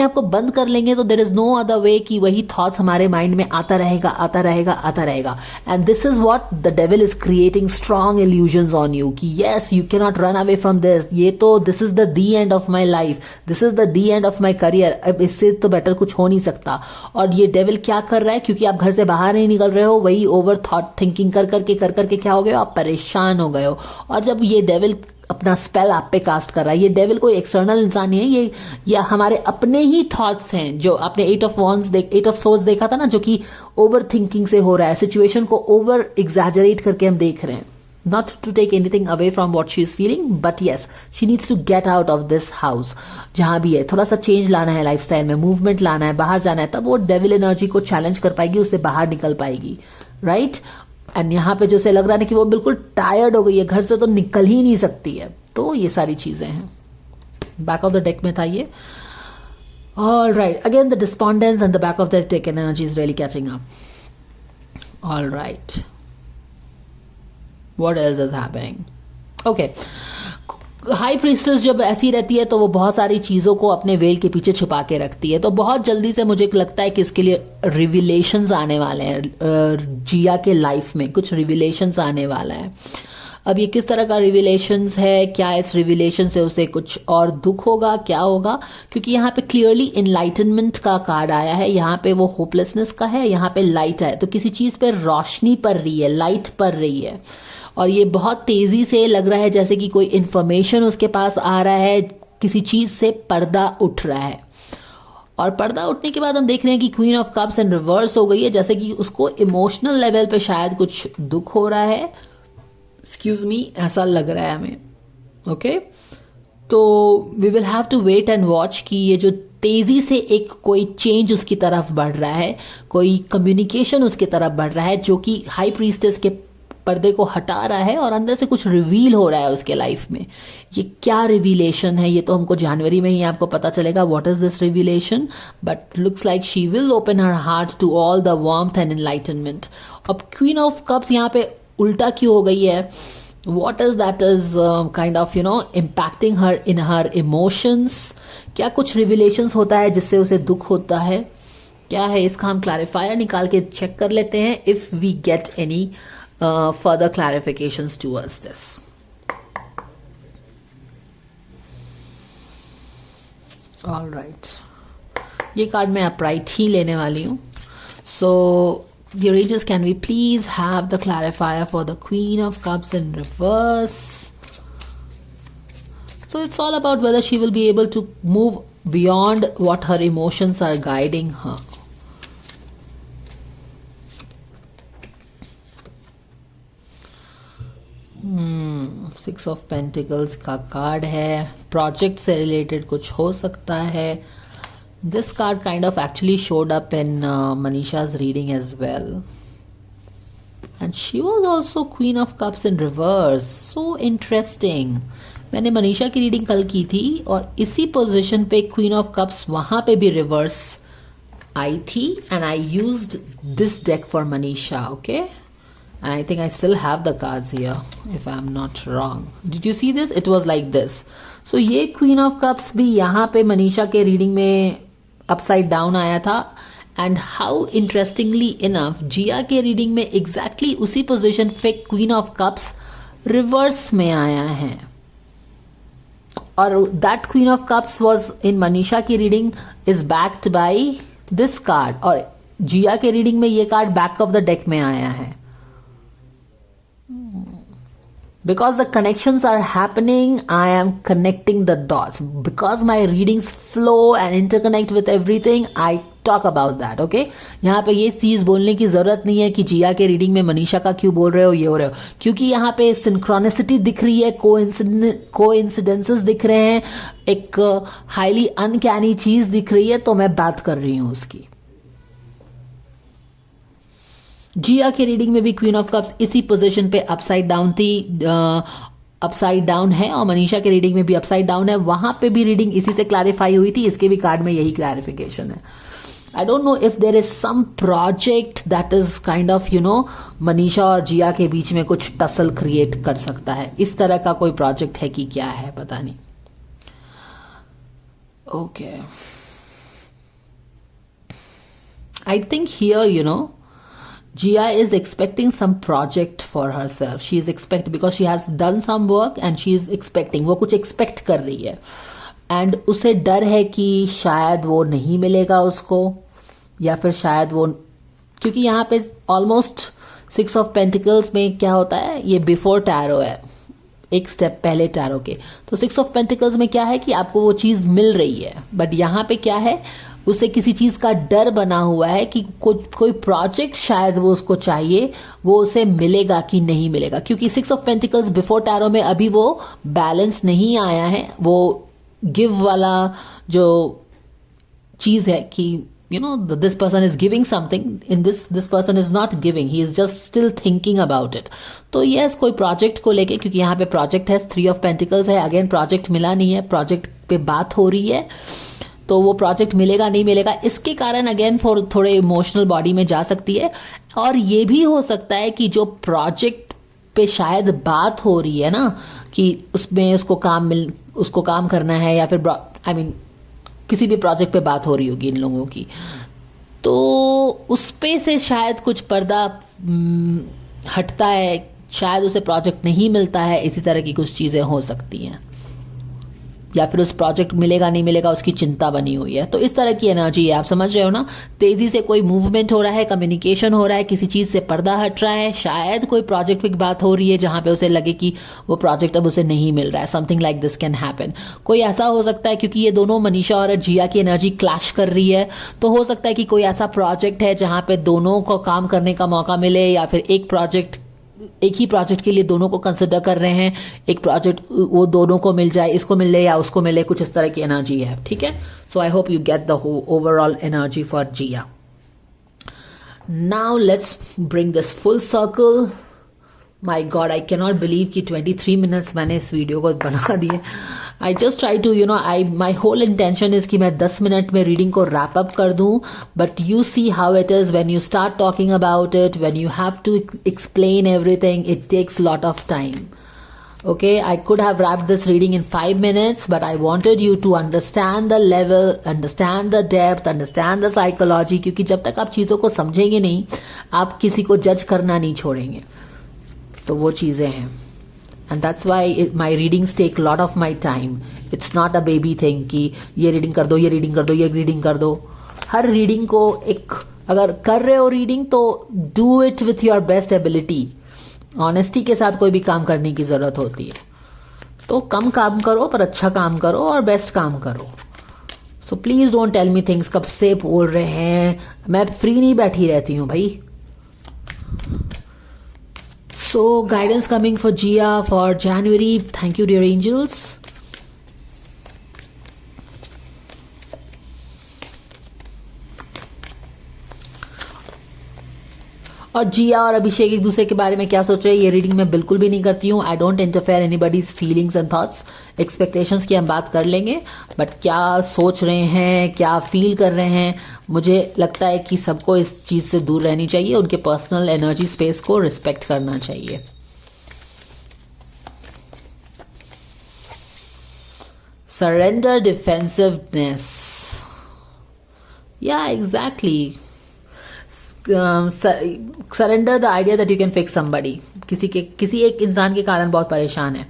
आपको बंद कर लेंगे तो there is no other way कि वही थॉट्स हमारे माइंड में आता रहेगा आता रहेगा आता रहेगा. And this is what the devil is creating strong illusions on you कि yes you can not run away from this. ये तो this is the end of my life, this is the end of my career, अब इससे तो better कुछ हो नहीं सकता. और ये डेविल क्या कर रहा है, क्योंकि आप घर से बाहर नहीं निकल रहे हो, वही ओवर थॉट थिंकिंग कर करके क्या हो गए हो, आप परेशान हो गए हो. और जब ये डेविल अपना स्पेल आप पे कास्ट कर रहा है, ये डेविल कोई एक्सटर्नल इंसान नहीं है, ये हमारे अपने ही थॉट्स हैं. जो आपने एट ऑफ सोर्ड्स देखा था ना, जो कि ओवर थिंकिंग से हो रहा है, सिचुएशन को ओवर एग्जैजरेट करके हम देख रहे हैं. Not to take anything away from what she is feeling, but yes, she needs to get out of this house. जहां भी है थोड़ा सा चेंज लाना है लाइफस्टाइल में, मूवमेंट लाना है, बाहर जाना है, तब वो डेविल एनर्जी को चैलेंज कर पाएगी, उससे बाहर निकल पाएगी. राइट. एंड यहाँ पे जो से लग रहा है कि वो बिल्कुल टायर्ड हो गई है, घर से तो निकल ही नहीं सकती है. तो ये सारी चीजें हैं. बैक ऑफ द डेक में था ये. All right, again the despondence and the back of the deck energy is really catching up. All right, what else is happening? Okay. High priestess जब ऐसी रहती है तो वो बहुत सारी चीज़ों को अपने वेल के पीछे छुपा के रखती है. तो बहुत जल्दी से मुझे लगता है कि इसके लिए रिविलेशंस आने वाले हैं. जिया के लाइफ में कुछ रिविलेशंस आने वाला है. अब ये किस तरह का रिविलेशंस है, क्या इस रिविलेशन से उसे कुछ और दुख होगा, क्या होगा, क्योंकि यहाँ पे क्लियरली इनलाइटनमेंट का कार्ड आया है. यहाँ पे वो होपलेसनेस का है, यहाँ पे लाइट है. तो किसी चीज़ पे रोशनी पड़ रही है, लाइट पड़ रही है. और ये बहुत तेजी से लग रहा है जैसे कि कोई इन्फॉर्मेशन उसके पास आ रहा है, किसी चीज से पर्दा उठ रहा है. और पर्दा उठने के बाद हम देख रहे हैं कि queen of cups in reverse हो गई है, जैसे कि उसको इमोशनल लेवल पे शायद कुछ दुख हो रहा है. एक्सक्यूज मी, ऐसा लग रहा है हमें. ओके, तो we will have to wait and watch कि ये जो तेजी से एक कोई चेंज उसकी तरफ बढ़ रहा है, कोई कम्युनिकेशन उसकी तरफ बढ़ रहा है, जो कि हाई प्रीस्टेस के पर्दे को हटा रहा है और अंदर से कुछ रिवील हो रहा है उसके लाइफ में. ये क्या रिवीलेशन है, ये तो हमको जनवरी में ही आपको पता चलेगा what is this revelation. But looks like she will open her heart to all the warmth and enlightenment. अब क्वीन ऑफ कप्स यहाँ पे उल्टा क्यों हो गई है? What is that is kind of impacting her in her emotions? क्या कुछ रिविलेशंस होता है जिससे उसे दुख होता है? क्या है इसका हम क्लैरिफायर निकाल के चेक कर लेते हैं if we get any further clarifications towards this. All right, ये कार्ड मैं अपराइट ही लेने वाली हूँ. So the Regis, can we please have the clarifier for the Queen of Cups in reverse? So it's all about whether she will be able to move beyond what her emotions are guiding her. Six of pentacles का card है. Project से रिलेटेड कुछ हो सकता है. This card kind of actually showed up in Manisha's reading as well, and she was also queen of cups in reverse. So interesting. मैंने मनीषा की रीडिंग कल की थी और इसी पोजीशन पे क्वीन ऑफ कप्स वहां पे भी रिवर्स आई थी, and I used this deck for Manisha. Okay, and I think I still have the cards here if I'm not wrong. Did you see this? It was like this. So ये Queen of Cups भी यहाँ पे मनीषा के reading में upside down आया था, and how interestingly enough जिया के reading में exactly उसी पोजीशन पे Queen of Cups रिवर्स में आया है. और that Queen of Cups was in Manisha की reading is backed by this card, और जिया के रीडिंग में ये card back of the deck में आया है. Because the connections are happening, I am connecting the dots. Because my readings flow and interconnect with everything, I talk about that. Okay? यहाँ पे ये चीज बोलने की जरूरत नहीं है कि जिया के रीडिंग में मनीषा का क्यों बोल रहे हो, ये हो रहे हो, क्योंकि यहाँ पे सिंक्रोनिसिटी दिख रही है, कोइंसिडेंसेस दिख रहे हैं, एक हाईली अनकैनी चीज दिख रही है, तो मैं बात कर रही हूँ उसकी. जिया के रीडिंग में भी क्वीन ऑफ कप्स इसी पोजीशन पे अपसाइड डाउन थी, अपसाइड डाउन है, और मनीषा के रीडिंग में भी अपसाइड डाउन है. वहां पे भी रीडिंग इसी से क्लैरिफाई हुई थी, इसके भी कार्ड में यही क्लैरिफिकेशन है. I don't know if there is some project that is kind of Manisha और जिया के बीच में कुछ टसल क्रिएट कर सकता है. इस तरह का कोई प्रोजेक्ट है कि क्या है, पता नहीं. Okay I think here, Jia is expecting some project for herself. She is expecting, because she has done some work and she is expecting, वो कुछ expect कर रही है, and उसे डर है कि शायद वो नहीं मिलेगा उसको, या फिर शायद वो, क्योंकि यहाँ पे ऑलमोस्ट 6 ऑफ पेंटिकल्स में क्या होता है, ये बिफोर टैरो है, एक स्टेप पहले टैरो के। तो 6 ऑफ पेंटिकल्स में क्या है कि आपको वो चीज़ मिल रही है, बट यहाँ पे क्या है, उसे किसी चीज़ का डर बना हुआ है कि कोई प्रोजेक्ट शायद वो उसको चाहिए, वो उसे मिलेगा कि नहीं मिलेगा, क्योंकि 6 ऑफ पेंटिकल्स बिफोर टैरो में अभी वो बैलेंस नहीं आया है। वो गिव वाला जो चीज़ है कि this person is giving something, in this person is not giving, he is just still thinking about it. तो yes, कोई प्रोजेक्ट को लेके, क्योंकि यहाँ पे प्रोजेक्ट है, 3 ऑफ पेंटिकल्स है, अगेन प्रोजेक्ट मिला नहीं है, प्रोजेक्ट पे बात हो रही है, तो वो प्रोजेक्ट मिलेगा नहीं मिलेगा, इसके कारण अगेन फॉर थोड़े इमोशनल बॉडी में जा सकती है। और ये भी हो सकता है कि जो प्रोजेक्ट पे शायद बात हो रही है ना, कि उसमें उसको काम करना है, या फिर किसी भी प्रोजेक्ट पे बात हो रही होगी इन लोगों की, तो उस पे से शायद कुछ पर्दा हटता है, शायद उसे प्रोजेक्ट नहीं मिलता है, इसी तरह की कुछ चीज़ें हो सकती हैं, या फिर उस प्रोजेक्ट मिलेगा नहीं मिलेगा उसकी चिंता बनी हुई है। तो इस तरह की एनर्जी है, आप समझ रहे हो ना। तेजी से कोई मूवमेंट हो रहा है, कम्युनिकेशन हो रहा है, किसी चीज़ से पर्दा हट रहा है, शायद कोई प्रोजेक्ट की बात हो रही है जहाँ पे उसे लगे कि वो प्रोजेक्ट अब उसे नहीं मिल रहा है। Something like this can happen. कोई ऐसा हो सकता है, क्योंकि ये दोनों मनीषा और जिया की एनर्जी क्लैश कर रही है, तो हो सकता है कि कोई ऐसा प्रोजेक्ट है जहाँ पे दोनों को काम करने का मौका मिले, या फिर एक ही प्रोजेक्ट के लिए दोनों को कंसिडर कर रहे हैं, एक प्रोजेक्ट वो दोनों को मिल जाए, इसको मिले या उसको मिले, कुछ इस तरह की एनर्जी है। ठीक है, so I hope you get the overall energy for Jia. Now let's bring this full circle. My god, I cannot believe कि 23 मिनट्स मैंने इस वीडियो को बना दिए। I just try to my whole intention is कि मैं 10 मिनट में reading को रैप अप कर दूं, but you see how it is when you start talking about it, when you have to explain everything, it takes lot of time. Okay, I could have wrapped this reading in 5 minutes, but I wanted you to understand the level, understand the depth, understand the psychology, क्योंकि जब तक आप चीज़ों को समझेंगे नहीं, आप किसी को जज करना नहीं छोड़ेंगे. तो वो चीज़ें हैं. And that's why my readings take a lot of my time. It's not a baby thing कि ये reading कर दो, ये reading कर दो, ये reading कर दो. हर reading को एक, अगर कर रहे हो reading तो do it with your best ability. Honesty के साथ कोई भी काम करने की ज़रूरत होती है. तो कम काम करो पर अच्छा काम करो और बेस्ट काम करो. So please don't tell me things. कब से बोल रहे हैं, मैं फ्री नहीं बैठी रहती हूँ भाई. So guidance coming for Jia for January. Thank you dear angels. और जिया और अभिषेक एक दूसरे के बारे में क्या सोच रहे हैं, ये रीडिंग मैं बिल्कुल भी नहीं करती हूँ. I don't interfere anybody's feelings and thoughts. Expectations की हम बात कर लेंगे, बट क्या सोच रहे हैं, क्या फील कर रहे हैं, मुझे लगता है कि सबको इस चीज़ से दूर रहनी चाहिए. उनके पर्सनल एनर्जी स्पेस को रिस्पेक्ट करना चाहिए. Surrender defensiveness. या exactly. Surrender the idea that you can fix somebody. किसी एक इंसान के कारण बहुत परेशान है.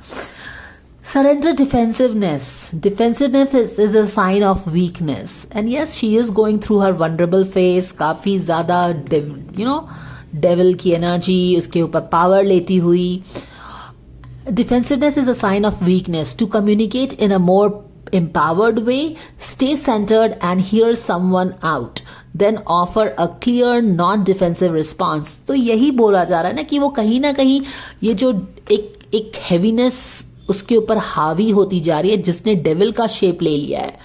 Surrender defensiveness. Defensiveness is a sign of weakness. And yes, she is going through her vulnerable phase. काफी ज्यादा डेविल की एनर्जी उसके ऊपर पावर लेती हुई. Defensiveness is a sign of weakness. To communicate in a more empowered way, stay centered and hear someone out. Then offer a clear non-defensive response. तो यही बोला जा रहा है ना कि वो कहीं ना कहीं ये जो एक हैवीनेस उसके ऊपर हावी होती जा रही है, जिसने डेविल का शेप ले लिया है.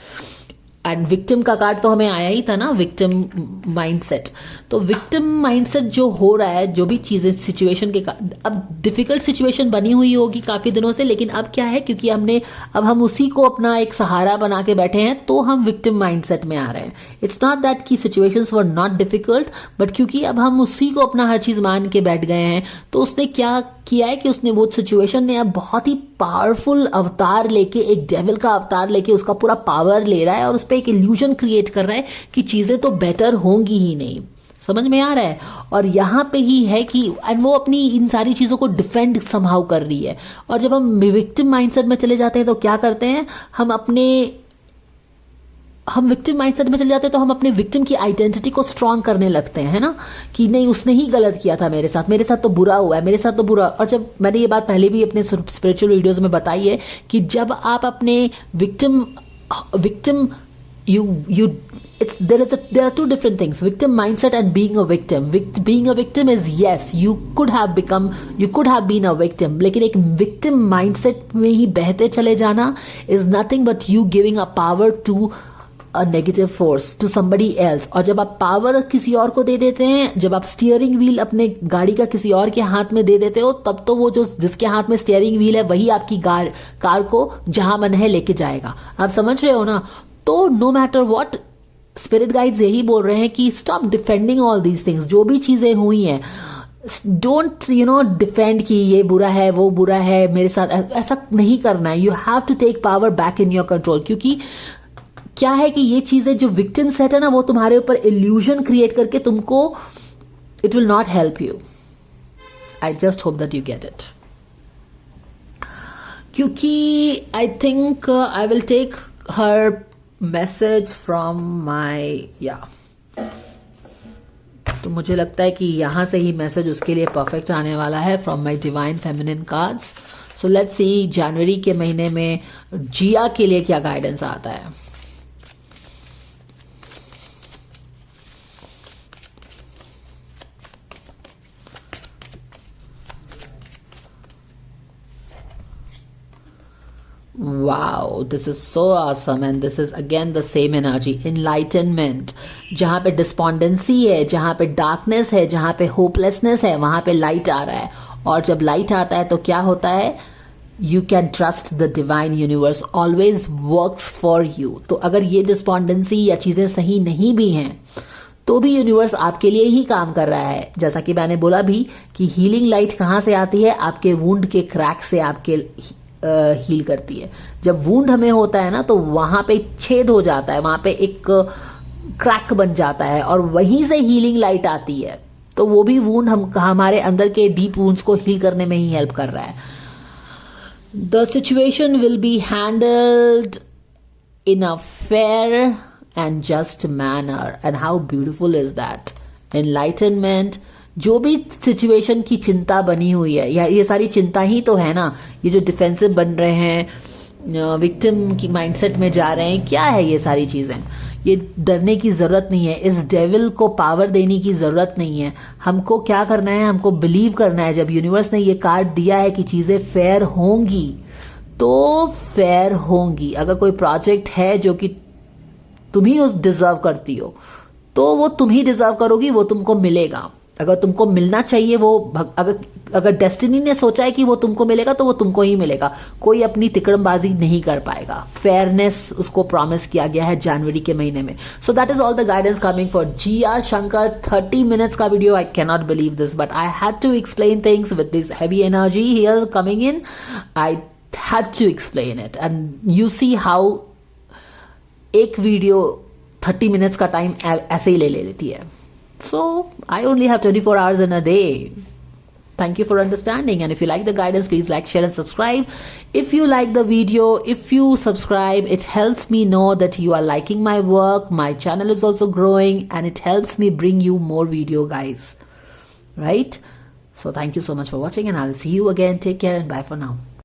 एंड विक्टिम का कार्ड तो हमें आया ही था ना, विक्टिम माइंडसेट. तो विक्टिम माइंडसेट जो हो रहा है, जो भी चीज़ें सिचुएशन के, अब डिफिकल्ट सिचुएशन बनी हुई होगी काफ़ी दिनों से, लेकिन अब क्या है, क्योंकि अब हम उसी को अपना एक सहारा बना के बैठे हैं, तो हम विक्टिम माइंडसेट में आ रहे हैं. इट्स नॉट दैट कि situations were not difficult, but क्योंकि अब हम उसी को अपना हर चीज़ मान के बैठ गए हैं, तो उसने क्या किया है कि उसने वो सिचुएशन ने अब बहुत ही पावरफुल अवतार लेके, एक डेविल का अवतार लेके उसका पूरा पावर ले रहा है और उस पर एक इल्यूजन क्रिएट कर रहा है कि चीज़ें तो बेटर होंगी ही नहीं। समझ में आ रहा है? और यहाँ पे ही है कि एंड वो अपनी इन सारी चीज़ों को डिफेंड समहाउ कर रही है। और जब हम विक्टिम माइंडसेट में चले जाते हैं तो क्या करते हैं, हम विक्टिम माइंडसेट में चले जाते हैं तो हम अपने विक्टिम की आइडेंटिटी को स्ट्रांग करने लगते हैं, है ना, कि नहीं उसने ही गलत किया था मेरे साथ तो बुरा हुआ है, मेरे साथ तो बुरा। और जब मैंने ये बात पहले भी अपने स्पिरिचुअल वीडियोस में बताई है कि जब आप अपने victim there are two different things, victim mindset and being a victim. Being a victim is, yes, you could have been a victim, लेकिन एक victim mindset में ही बहते चले जाना is nothing but you giving a power to a negative force, to somebody else. और जब आप power किसी और को दे देते हैं, जब आप स्टीयरिंग व्हील अपने गाड़ी का किसी और के हाथ में दे देते हो, तब तो वो जो जिसके हाथ में स्टीयरिंग व्हील है वही आपकी कार को जहां मन है लेके जाएगा। आप समझ रहे हो ना? तो no matter what, spirit guides यही बोल रहे हैं कि stop defending all these things. जो भी चीजें हुई हैं, डोंट डिफेंड कि ये बुरा है, वो बुरा है, मेरे साथ ऐसा नहीं करना है। You have to take power back in your control. क्योंकि क्या है कि ये चीजें जो विक्टिम सेट है ना, वो तुम्हारे ऊपर इल्यूजन क्रिएट करके तुमको, it will not help you. I just hope that you get it. क्योंकि I think I will take her message from my तो मुझे लगता है कि यहां से ही मैसेज उसके लिए परफेक्ट आने वाला है from my divine feminine cards. So let's see जनवरी के महीने में जिया के लिए क्या गाइडेंस आता है। Wow, this is so awesome and this is again the same energy, enlightenment। जहाँ पे डिस्पॉन्डेंसी है, जहाँ पे डार्कनेस है, जहाँ पे होपलेसनेस है, वहाँ पे लाइट आ रहा है। और जब लाइट आता है तो क्या होता है, you can trust the divine, universe always works for you. तो अगर ये डिस्पॉन्डेंसी या चीज़ें सही नहीं भी हैं तो भी यूनिवर्स आपके लिए ही काम कर रहा है। जैसा कि मैंने बोला भी कि हीलिंग लाइट कहाँ से आती है, आपके वुंड के क्रैक से आपके हील करती है। जब वुंड हमें होता है ना तो वहां पे छेद हो जाता है, वहां पे एक क्रैक बन जाता है और वहीं से हीलिंग लाइट आती है। तो वो भी वुंड हमारे अंदर के डीप वुंड्स को हील करने में ही हेल्प कर रहा है। The situation will be handled in a fair and just manner. And how beautiful is that enlightenment. जो भी सिचुएशन की चिंता बनी हुई है, या ये सारी चिंता ही तो है ना, ये जो डिफेंसिव बन रहे हैं, विक्टिम की माइंडसेट में जा रहे हैं, क्या है ये सारी चीज़ें। ये डरने की ज़रूरत नहीं है, इस डेविल को पावर देने की ज़रूरत नहीं है। हमको क्या करना है, हमको बिलीव करना है। जब यूनिवर्स ने ये कार्ड दिया है कि चीज़ें फेयर होंगी तो फेयर होंगी। अगर कोई प्रोजेक्ट है जो कि तुम ही उस डिजर्व करती हो तो वो तुम ही डिजर्व करोगी, वो तुमको मिलेगा। अगर तुमको मिलना चाहिए वो अगर डेस्टिनी ने सोचा है कि वो तुमको मिलेगा तो वो तुमको ही मिलेगा। कोई अपनी तिकड़मबाजी नहीं कर पाएगा। फेयरनेस उसको प्रॉमिस किया गया है जनवरी के महीने में। So that is all the guidance coming for Jia Shankar. 30 minutes का video. I can not believe this but I had to explain things with this heavy energy here coming in. I had to explain it and you see how एक video 30 minutes का time ऐसे ही ले लेती है। So I only have 24 hours in a day. Thank you for understanding. And if you like the guidance, please like, share and subscribe. If you like the video, if you subscribe, it helps me know that you are liking my work. My channel is also growing and it helps me bring you more video, guys. Right? So thank you so much for watching and I'll see you again. Take care and bye for now.